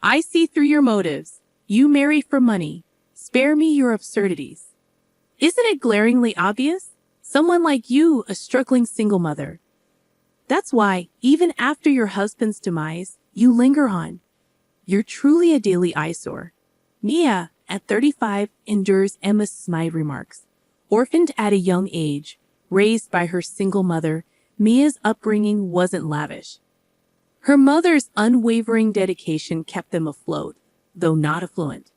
I see through your motives. You marry for money. Spare me your absurdities. Isn't it glaringly obvious? Someone like you, a struggling single mother. That's why, even after your husband's demise, you linger on. You're truly a daily eyesore. Mia, at 35, endures Emma's snide remarks. Orphaned at a young age, raised by her single mother, Mia's upbringing wasn't lavish. Her mother's unwavering dedication kept them afloat, though not affluent.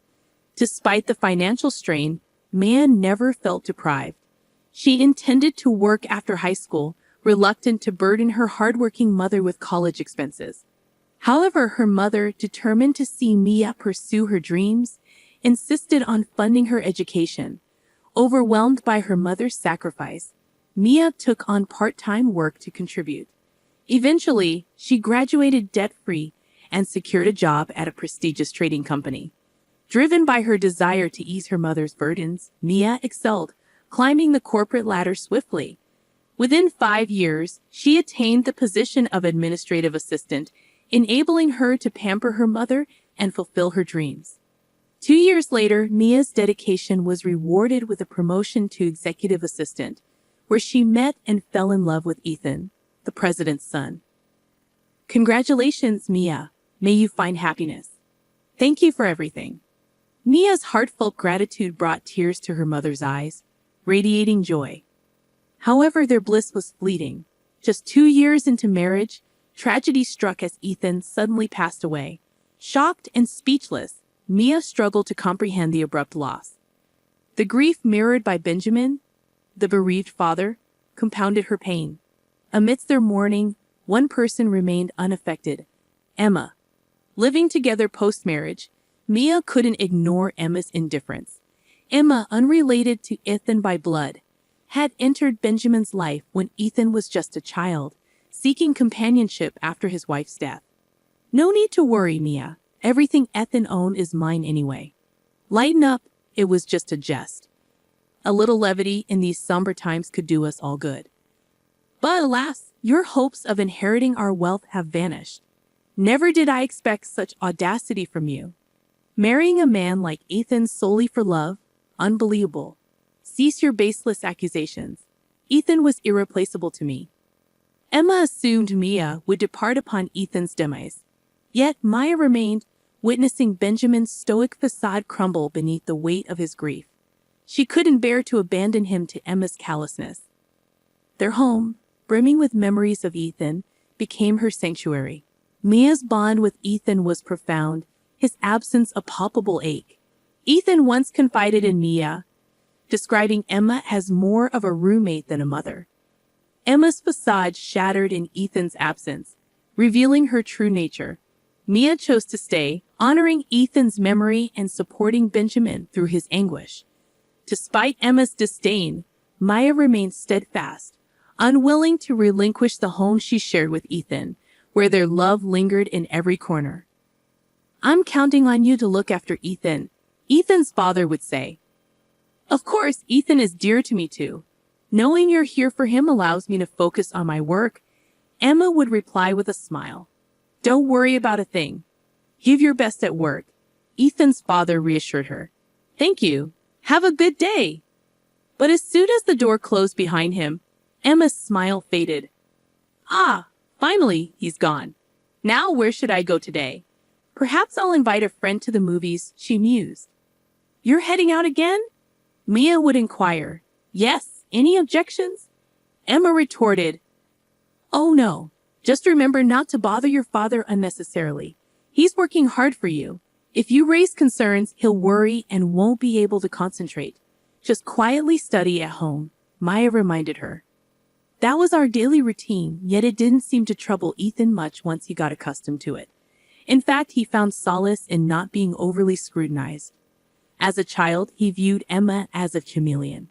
Despite the financial strain, Mia never felt deprived. She intended to work after high school, reluctant to burden her hardworking mother with college expenses. However, her mother, determined to see Mia pursue her dreams, insisted on funding her education. Overwhelmed by her mother's sacrifice, Mia took on part-time work to contribute. Eventually, she graduated debt-free and secured a job at a prestigious trading company. Driven by her desire to ease her mother's burdens, Mia excelled, climbing the corporate ladder swiftly. Within 5 years, she attained the position of administrative assistant, enabling her to pamper her mother and fulfill her dreams. 2 years later, Mia's dedication was rewarded with a promotion to executive assistant, where she met and fell in love with Ethan, the president's son. Congratulations, Mia. May you find happiness. Thank you for everything. Mia's heartfelt gratitude brought tears to her mother's eyes, radiating joy. However, their bliss was fleeting. Just 2 years into marriage, tragedy struck as Ethan suddenly passed away. Shocked and speechless, Mia struggled to comprehend the abrupt loss. The grief mirrored by Benjamin, the bereaved father, compounded her pain. Amidst their mourning, one person remained unaffected, Emma. Living together post-marriage, Mia couldn't ignore Emma's indifference. Emma, unrelated to Ethan by blood, had entered Benjamin's life when Ethan was just a child, seeking companionship after his wife's death. No need to worry, Mia. Everything Ethan owned is mine anyway. Lighten up, it was just a jest. A little levity in these somber times could do us all good. But alas, your hopes of inheriting our wealth have vanished. Never did I expect such audacity from you. Marrying a man like Ethan solely for love? Unbelievable. Cease your baseless accusations. Ethan was irreplaceable to me. Emma assumed Mia would depart upon Ethan's demise. Yet Maya remained, witnessing Benjamin's stoic facade crumble beneath the weight of his grief. She couldn't bear to abandon him to Emma's callousness. Their home, brimming with memories of Ethan, became her sanctuary. Mia's bond with Ethan was profound, his absence a palpable ache. Ethan once confided in Mia, describing Emma as more of a roommate than a mother. Emma's facade shattered in Ethan's absence, revealing her true nature. Mia chose to stay, honoring Ethan's memory and supporting Benjamin through his anguish. Despite Emma's disdain, Maya remained steadfast, unwilling to relinquish the home she shared with Ethan, where their love lingered in every corner. "I'm counting on you to look after Ethan," Ethan's father would say. "Of course, Ethan is dear to me too. Knowing you're here for him allows me to focus on my work," Emma would reply with a smile. "Don't worry about a thing. Give your best at work," Ethan's father reassured her. "Thank you. Have a good day." But as soon as the door closed behind him, Emma's smile faded. "Ah, finally, he's gone. Now where should I go today? Perhaps I'll invite a friend to the movies," she mused. "You're heading out again?" Mia would inquire. "Yes, any objections?" Emma retorted, "Oh no, just remember not to bother your father unnecessarily. He's working hard for you. If you raise concerns, he'll worry and won't be able to concentrate. Just quietly study at home," Maya reminded her. That was our daily routine, yet it didn't seem to trouble Ethan much once he got accustomed to it. In fact, he found solace in not being overly scrutinized. As a child, he viewed Emma as a chameleon.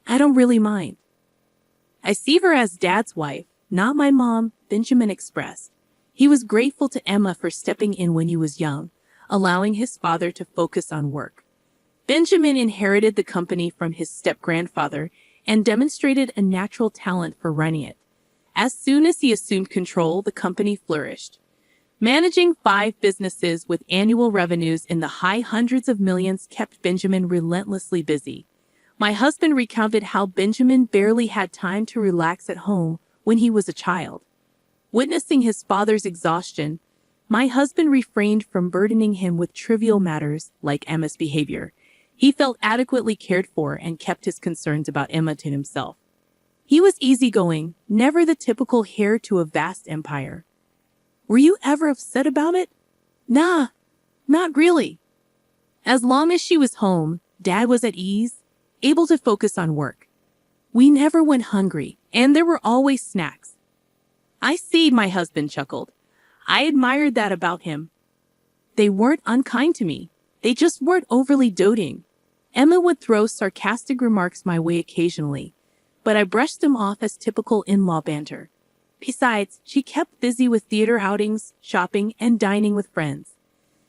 "I don't really mind. I see her as Dad's wife, not my mom," Benjamin expressed. He was grateful to Emma for stepping in when he was young, allowing his father to focus on work. Benjamin inherited the company from his step-grandfather and demonstrated a natural talent for running it. As soon as he assumed control, the company flourished. Managing 5 businesses with annual revenues in the high hundreds of millions kept Benjamin relentlessly busy. My husband recounted how Benjamin barely had time to relax at home when he was a child. Witnessing his father's exhaustion, my husband refrained from burdening him with trivial matters like Emma's behavior. He felt adequately cared for and kept his concerns about Emma to himself. He was easygoing, never the typical heir to a vast empire. Were you ever upset about it? Nah, not really. As long as she was home, Dad was at ease, able to focus on work. We never went hungry, and there were always snacks. I see, my husband chuckled. I admired that about him. They weren't unkind to me. They just weren't overly doting. Emma would throw sarcastic remarks my way occasionally, but I brushed them off as typical in-law banter. Besides, she kept busy with theater outings, shopping, and dining with friends.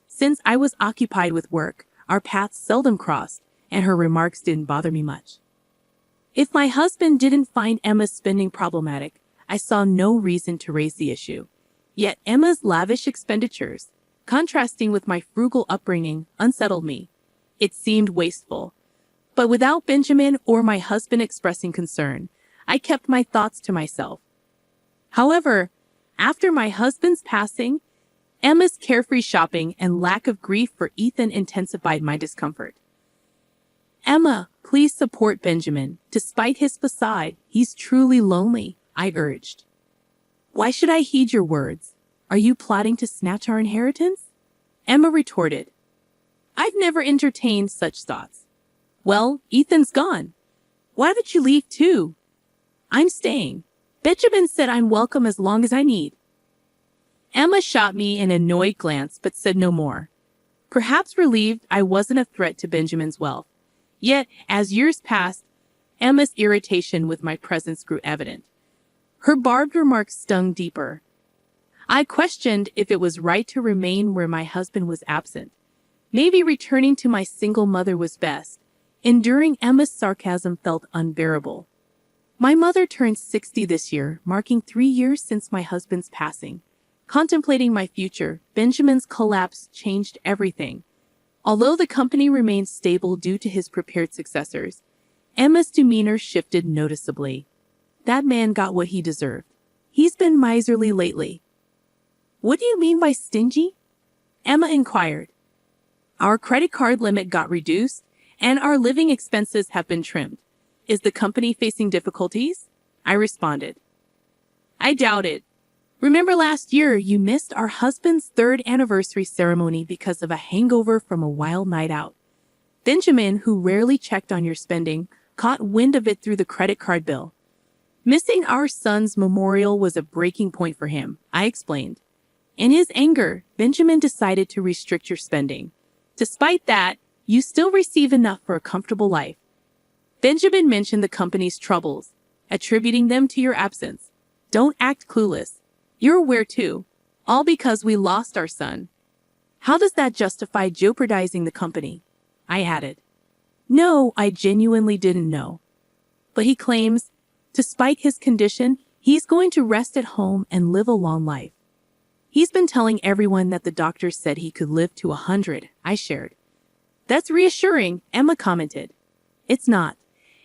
Since I was occupied with work, our paths seldom crossed, and her remarks didn't bother me much. If my husband didn't find Emma's spending problematic, I saw no reason to raise the issue. Yet Emma's lavish expenditures, contrasting with my frugal upbringing, unsettled me. It seemed wasteful. But without Benjamin or my husband expressing concern, I kept my thoughts to myself. However, after my husband's passing, Emma's carefree shopping and lack of grief for Ethan intensified my discomfort. Emma, please support Benjamin. Despite his facade, he's truly lonely, I urged. Why should I heed your words? Are you plotting to snatch our inheritance? Emma retorted. I've never entertained such thoughts. Well, Ethan's gone. Why don't you leave too? I'm staying. Benjamin said I'm welcome as long as I need. Emma shot me an annoyed glance but said no more. Perhaps relieved I wasn't a threat to Benjamin's wealth. Yet, as years passed, Emma's irritation with my presence grew evident. Her barbed remarks stung deeper. I questioned if it was right to remain where my husband was absent. Maybe returning to my single mother was best. Enduring Emma's sarcasm felt unbearable. My mother turned 60 this year, marking 3 years since my husband's passing. Contemplating my future, Benjamin's collapse changed everything. Although the company remained stable due to his prepared successors, Emma's demeanor shifted noticeably. That man got what he deserved. He's been miserly lately. What do you mean by stingy? Emma inquired. Our credit card limit got reduced, and our living expenses have been trimmed. Is the company facing difficulties? I responded. I doubt it. Remember last year you missed our husband's 3rd anniversary ceremony because of a hangover from a wild night out. Benjamin, who rarely checked on your spending, caught wind of it through the credit card bill. Missing our son's memorial was a breaking point for him, I explained. In his anger, Benjamin decided to restrict your spending. Despite that, you still receive enough for a comfortable life. Benjamin mentioned the company's troubles, attributing them to your absence. Don't act clueless. You're aware too, all because we lost our son. How does that justify jeopardizing the company? I added. No, I genuinely didn't know. But he claims, despite his condition, he's going to rest at home and live a long life. He's been telling everyone that the doctor said he could live to 100, I shared. That's reassuring, Emma commented. It's not.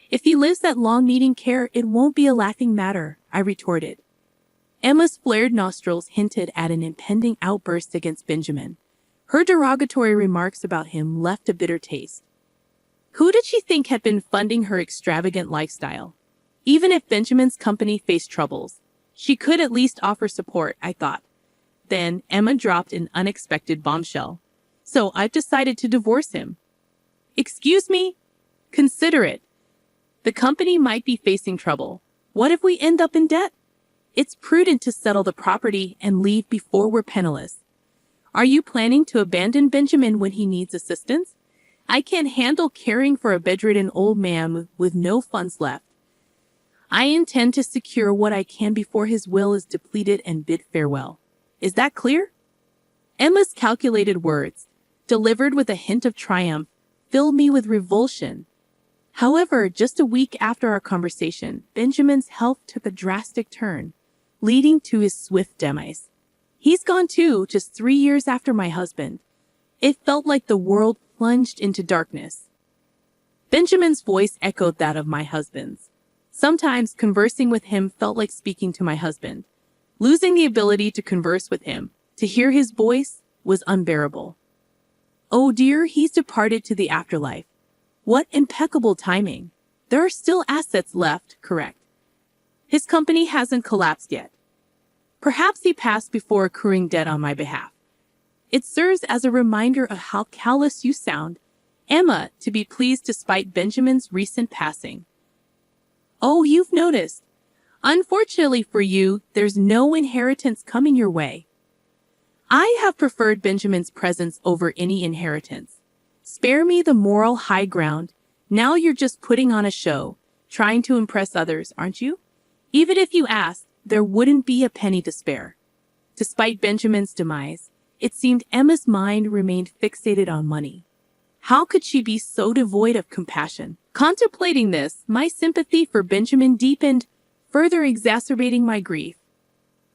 If he lives that long needing care, it won't be a laughing matter, I retorted. Emma's flared nostrils hinted at an impending outburst against Benjamin. Her derogatory remarks about him left a bitter taste. Who did she think had been funding her extravagant lifestyle? Even if Benjamin's company faced troubles, she could at least offer support, I thought. Then Emma dropped an unexpected bombshell. So I've decided to divorce him. Excuse me? Consider it. The company might be facing trouble. What if we end up in debt? It's prudent to settle the property and leave before we're penniless. Are you planning to abandon Benjamin when he needs assistance? I can't handle caring for a bedridden old man with no funds left. I intend to secure what I can before his will is depleted and bid farewell. Is that clear? Emma's calculated words, delivered with a hint of triumph, filled me with revulsion. However, just a week after our conversation, Benjamin's health took a drastic turn, leading to his swift demise. He's gone too, just 3 years after my husband. It felt like the world plunged into darkness. Benjamin's voice echoed that of my husband's. Sometimes conversing with him felt like speaking to my husband. Losing the ability to converse with him, to hear his voice, was unbearable. Oh dear, he's departed to the afterlife. What impeccable timing. There are still assets left, correct? His company hasn't collapsed yet. Perhaps he passed before accruing debt on my behalf. It serves as a reminder of how callous you sound, Emma, to be pleased despite Benjamin's recent passing. Oh, you've noticed. Unfortunately for you, there's no inheritance coming your way. I have preferred Benjamin's presence over any inheritance. Spare me the moral high ground. Now you're just putting on a show, trying to impress others, aren't you? Even if you asked, there wouldn't be a penny to spare. Despite Benjamin's demise, it seemed Emma's mind remained fixated on money. How could she be so devoid of compassion? Contemplating this, my sympathy for Benjamin deepened, further exacerbating my grief.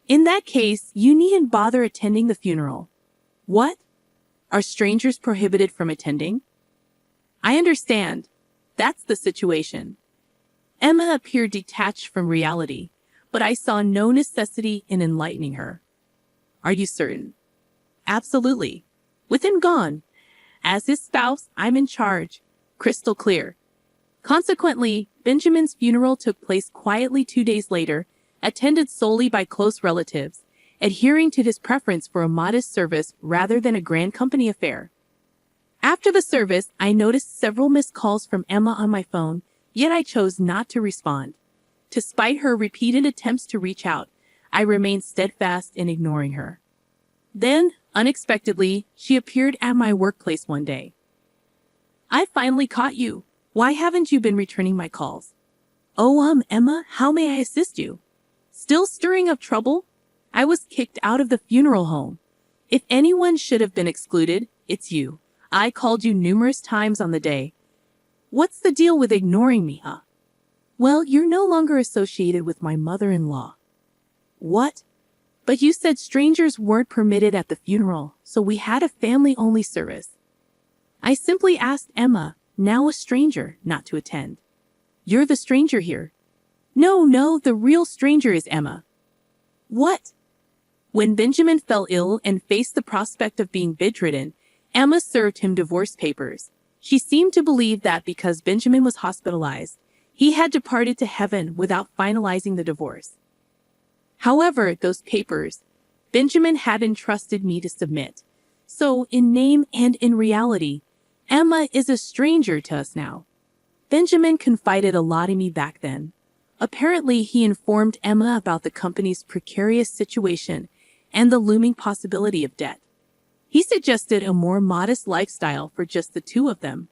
In that case, you needn't bother attending the funeral. What? Are strangers prohibited from attending? I understand. That's the situation. Emma appeared detached from reality, but I saw no necessity in enlightening her. Are you certain? Absolutely. With him gone. As his spouse, I'm in charge. Crystal clear. Consequently, Benjamin's funeral took place quietly 2 days later, attended solely by close relatives, adhering to his preference for a modest service rather than a grand company affair. After the service, I noticed several missed calls from Emma on my phone, yet I chose not to respond. Despite her repeated attempts to reach out, I remained steadfast in ignoring her. Then, unexpectedly, she appeared at my workplace one day. I finally caught you. Why haven't you been returning my calls? Oh, Emma, how may I assist you? Still stirring up trouble? I was kicked out of the funeral home. If anyone should have been excluded, it's you. I called you numerous times on the day. What's the deal with ignoring me, huh? Well, you're no longer associated with my mother-in-law. What? But you said strangers weren't permitted at the funeral, so we had a family-only service. I simply asked Emma, now a stranger, not to attend. You're the stranger here. No, the real stranger is Emma. What? When Benjamin fell ill and faced the prospect of being bedridden, Emma served him divorce papers. She seemed to believe that because Benjamin was hospitalized, he had departed to heaven without finalizing the divorce. However, those papers, Benjamin had entrusted me to submit. So, in name and in reality, Emma is a stranger to us now. Benjamin confided a lot in me back then. Apparently, he informed Emma about the company's precarious situation and the looming possibility of debt. He suggested a more modest lifestyle for just the two of them.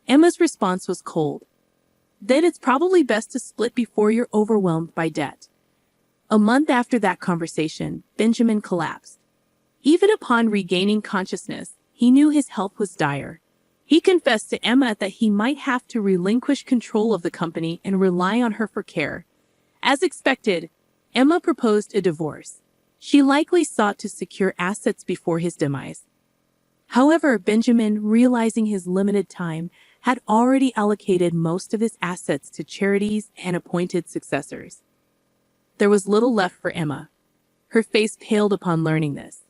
Emma's response was cold. Then it's probably best to split before you're overwhelmed by debt. A month after that conversation, Benjamin collapsed. Even upon regaining consciousness, he knew his health was dire. He confessed to Emma that he might have to relinquish control of the company and rely on her for care. As expected, Emma proposed a divorce. She likely sought to secure assets before his demise. However, Benjamin, realizing his limited time, had already allocated most of his assets to charities and appointed successors. There was little left for Emma. Her face paled upon learning this.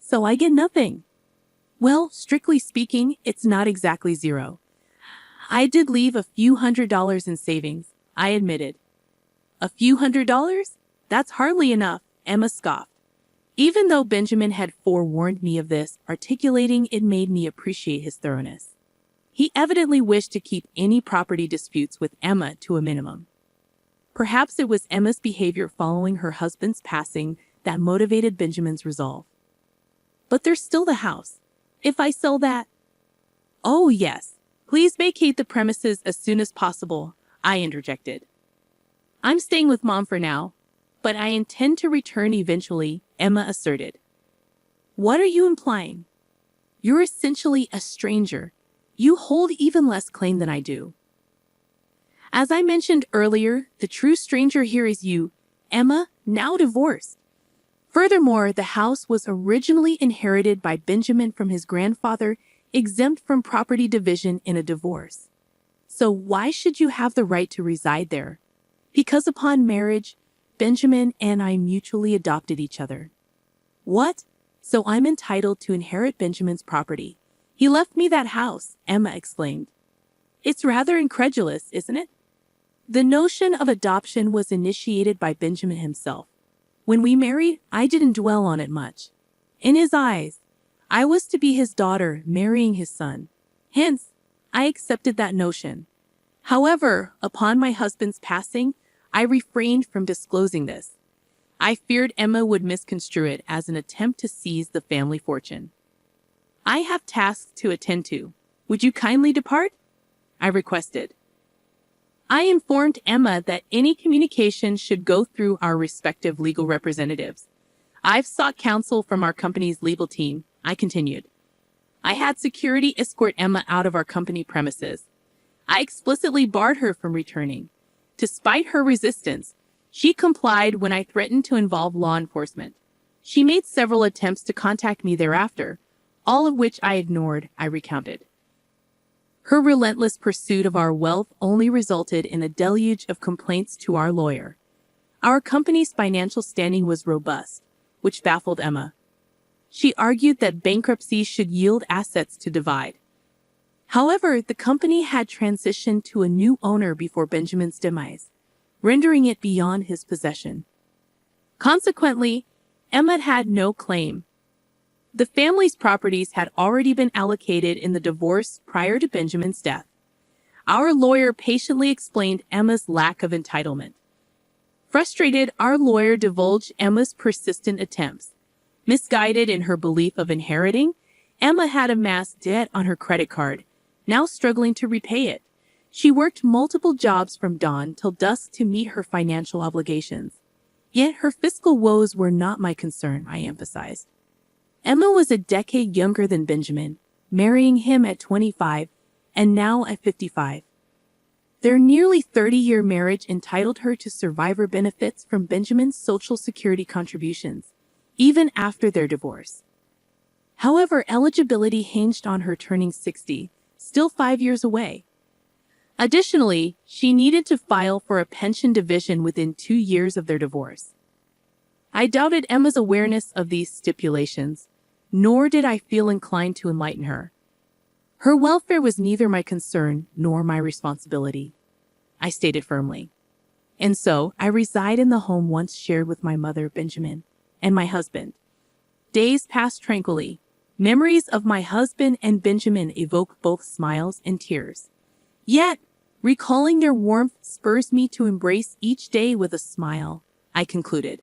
So I get nothing. Well, strictly speaking, it's not exactly zero. I did leave a few $100s in savings, I admitted. A few $100s? That's hardly enough, Emma scoffed. Even though Benjamin had forewarned me of this, articulating it made me appreciate his thoroughness. He evidently wished to keep any property disputes with Emma to a minimum. Perhaps it was Emma's behavior following her husband's passing that motivated Benjamin's resolve. But there's still the house. If I sell that... Oh, yes. Please vacate the premises as soon as possible, I interjected. I'm staying with Mom for now, but I intend to return eventually, Emma asserted. What are you implying? You're essentially a stranger. You hold even less claim than I do. As I mentioned earlier, the true stranger here is you, Emma, now divorced. Furthermore, the house was originally inherited by Benjamin from his grandfather, exempt from property division in a divorce. So why should you have the right to reside there? Because upon marriage, Benjamin and I mutually adopted each other. What? So I'm entitled to inherit Benjamin's property. He left me that house, Emma exclaimed. It's rather incredulous, isn't it? The notion of adoption was initiated by Benjamin himself. When we married, I didn't dwell on it much. In his eyes, I was to be his daughter marrying his son. Hence, I accepted that notion. However, upon my husband's passing, I refrained from disclosing this. I feared Emma would misconstrue it as an attempt to seize the family fortune. I have tasks to attend to. Would you kindly depart? I requested. I informed Emma that any communication should go through our respective legal representatives. I've sought counsel from our company's legal team, I continued. I had security escort Emma out of our company premises. I explicitly barred her from returning. Despite her resistance, she complied when I threatened to involve law enforcement. She made several attempts to contact me thereafter, all of which I ignored, I recounted. Her relentless pursuit of our wealth only resulted in a deluge of complaints to our lawyer. Our company's financial standing was robust, which baffled Emma. She argued that bankruptcy should yield assets to divide. However, the company had transitioned to a new owner before Benjamin's demise, rendering it beyond his possession. Consequently, Emma had no claim. The family's properties had already been allocated in the divorce prior to Benjamin's death. Our lawyer patiently explained Emma's lack of entitlement. Frustrated, our lawyer divulged Emma's persistent attempts. Misguided in her belief of inheriting, Emma had amassed debt on her credit card, now struggling to repay it. She worked multiple jobs from dawn till dusk to meet her financial obligations. Yet her fiscal woes were not my concern, I emphasized. Emma was a decade younger than Benjamin, marrying him at 25 and now at 55. Their nearly 30-year marriage entitled her to survivor benefits from Benjamin's Social Security contributions, even after their divorce. However, eligibility hinged on her turning 60, still 5 years away. Additionally, she needed to file for a pension division within 2 years of their divorce. I doubted Emma's awareness of these stipulations, nor did I feel inclined to enlighten her. Her welfare was neither my concern nor my responsibility, I stated firmly. And so, I reside in the home once shared with my mother, Benjamin, and my husband. Days pass tranquilly. Memories of my husband and Benjamin evoke both smiles and tears. Yet, recalling their warmth spurs me to embrace each day with a smile, I concluded.